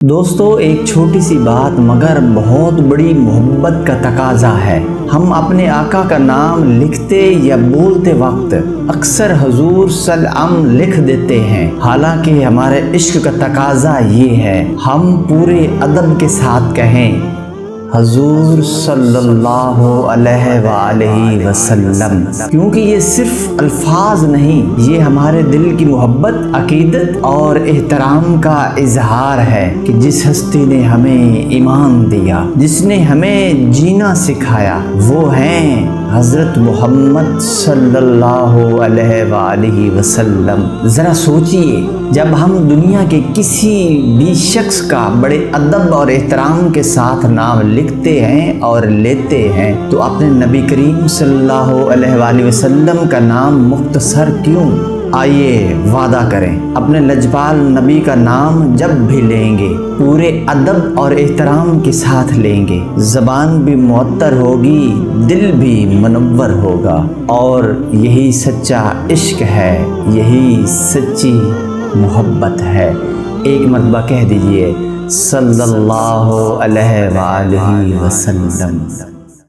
دوستو، ایک چھوٹی سی بات مگر بہت بڑی محبت کا تقاضا ہے۔ ہم اپنے آقا کا نام لکھتے یا بولتے وقت اکثر حضور صلی اللہ علیہ وسلم لکھ دیتے ہیں، حالانکہ ہمارے عشق کا تقاضا یہ ہے ہم پورے ادب کے ساتھ کہیں حضور صلی اللہ علیہ وآلہ وسلم، کیونکہ یہ صرف الفاظ نہیں، یہ ہمارے دل کی محبت، عقیدت اور احترام کا اظہار ہے کہ جس ہستی نے ہمیں ایمان دیا، جس نے ہمیں جینا سکھایا، وہ ہیں حضرت محمد صلی اللہ علیہ وآلہ وسلم۔ ذرا سوچئے، جب ہم دنیا کے کسی بھی شخص کا بڑے ادب اور احترام کے ساتھ نام لکھتے ہیں اور لیتے ہیں تو اپنے نبی کریم صلی اللہ علیہ وآلہ وسلم کا نام مختصر کیوں؟ آئیے وعدہ کریں، اپنے لجپال نبی کا نام جب بھی لیں گے پورے ادب اور احترام کے ساتھ لیں گے، زبان بھی معطر ہوگی، دل بھی منور ہوگا، اور یہی سچا عشق ہے، یہی سچی محبت ہے۔ ایک مرتبہ کہہ دیجئے صلی اللہ علیہ وآلہ وسلم۔